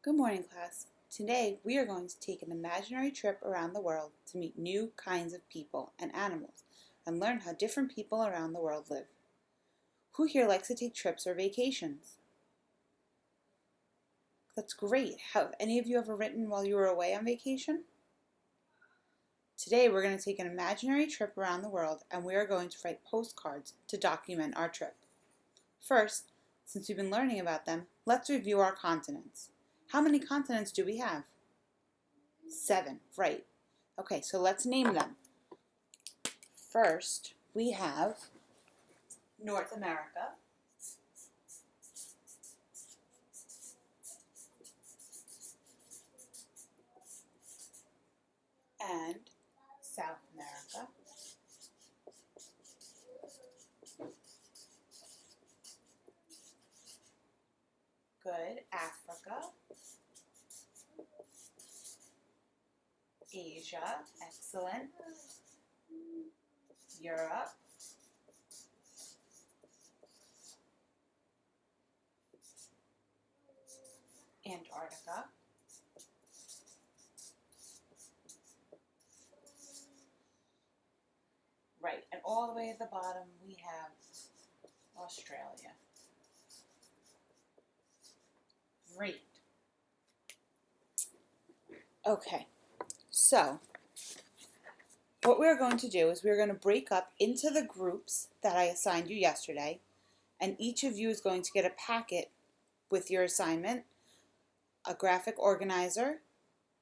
Good morning, class. Today we are going to take an imaginary trip around the world to meet new kinds of people and animals and learn how different people around the world live. Who here likes to take trips or vacations? That's great. Have any of you ever written while you were away on vacation? Today we're going to take an imaginary trip around the world and we are going to write postcards to document our trip. First, since we've been learning about them, let's review our continents. How many continents do we have? 7, right. Okay, so let's name them. First, we have North America, and South America, good, Africa, Asia, excellent, Europe, Antarctica, right, and all the way at the bottom we have Australia. Great. Okay, so what we're going to do is we're going to break up into the groups that I assigned you yesterday, and each of you is going to get a packet with your assignment, a graphic organizer,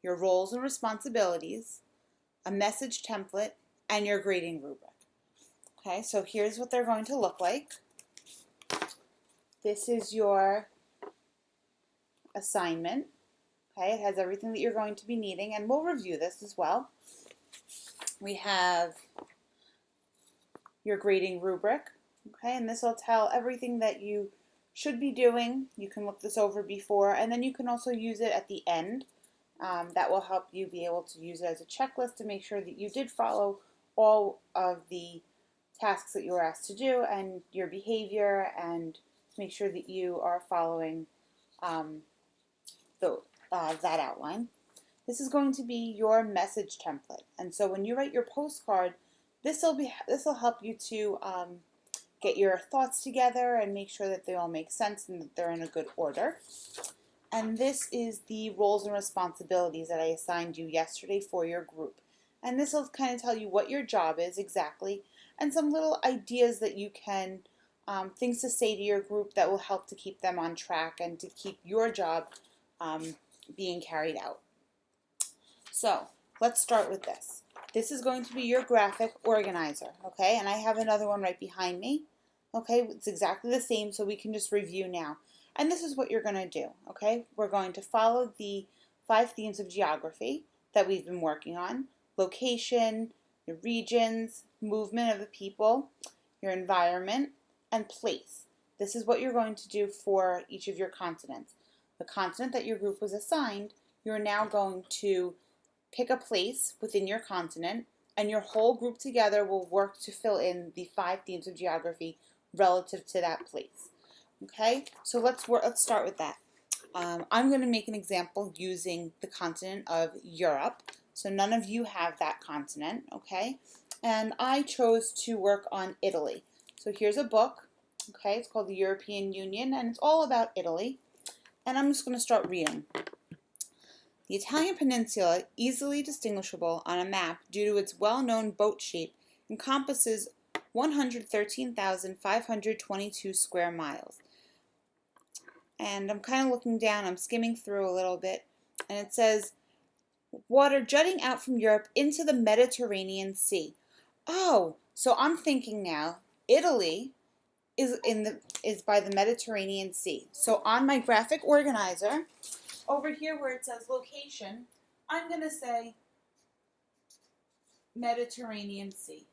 your roles and responsibilities, a message template, and your grading rubric. Okay, so here's what they're going to look like. This is your assignment. Okay, it has everything that you're going to be needing, and we'll review this as well. We have your grading rubric, okay, and this will tell everything that you should be doing. You can look this over before, and then you can also use it at the end. That will help you be able to use it as a checklist to make sure that you did follow all of the tasks that you were asked to do and your behavior, and to make sure that you are following that outline. This is going to be your message template, and so when you write your postcard, this will help you to get your thoughts together and make sure that they all make sense and that they're in a good order. And this is the roles and responsibilities that I assigned you yesterday for your group. And this will kind of tell you what your job is exactly and some little ideas that you can, things to say to your group that will help to keep them on track and to keep your job being carried out. So let's start with this. This is going to be your graphic organizer, okay? And I have another one right behind me. Okay, it's exactly the same, so we can just review now. And this is what you're going to do, okay? We're going to follow the 5 themes of geography that we've been working on: location, your regions, movement of the people, your environment, and place. This is what you're going to do for each of your continents. The continent that your group was assigned, you're now going to pick a place within your continent, and your whole group together will work to fill in the 5 themes of geography relative to that place. Okay, so let's start with that. I'm going to make an example using the continent of Europe. So none of you have that continent, okay? And I chose to work on Italy. So here's a book, okay? It's called the European Union, and it's all about Italy. And I'm just going to start reading. The Italian peninsula, easily distinguishable on a map due to its well-known boat shape, encompasses 113,522 square miles. And I'm kind of looking down, I'm skimming through a little bit, and it says, water jutting out from Europe into the Mediterranean Sea. Oh, so I'm thinking now, Italy is by the Mediterranean Sea. So on my graphic organizer, over here where it says location, I'm going to say Mediterranean Sea.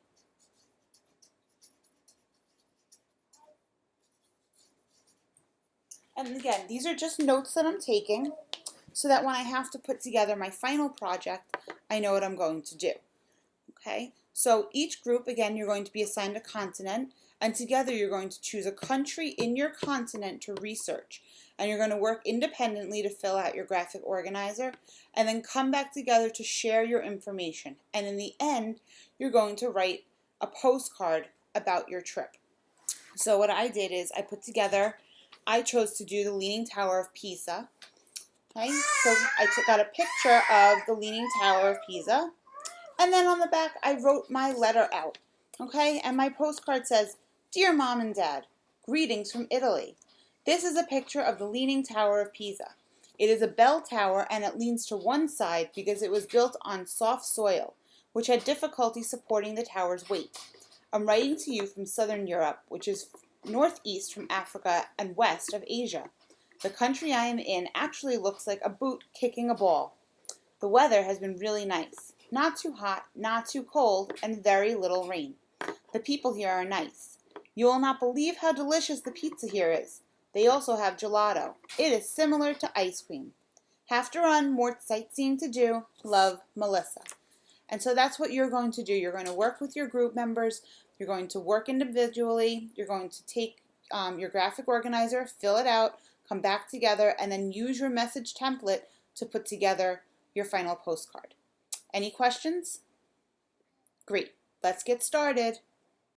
And again, these are just notes that I'm taking so that when I have to put together my final project, I know what I'm going to do. Okay, so each group, again, you're going to be assigned a continent, And together you're going to choose a country in your continent to research. And you're going to work independently to fill out your graphic organizer and then come back together to share your information. And in the end, you're going to write a postcard about your trip. So what I did is I chose to do the Leaning Tower of Pisa. Okay, so I got a picture of the Leaning Tower of Pisa. And then on the back, I wrote my letter out. Okay, and my postcard says, "Dear Mom and Dad, greetings from Italy." This is a picture of the Leaning Tower of Pisa. It is a bell tower and it leans to one side because it was built on soft soil, which had difficulty supporting the tower's weight. I'm writing to you from Southern Europe, which is northeast from Africa and west of Asia. The country I am in actually looks like a boot kicking a ball. The weather has been really nice. Not too hot, not too cold, and very little rain. The people here are nice. You will not believe how delicious the pizza here is. They also have gelato. It is similar to ice cream. Have to run, more sightseeing to do. Love, Melissa. And so that's what you're going to do. You're going to work with your group members. You're going to work individually. You're going to take your graphic organizer, fill it out, come back together, and then use your message template to put together your final postcard. Any questions? Great. Let's get started.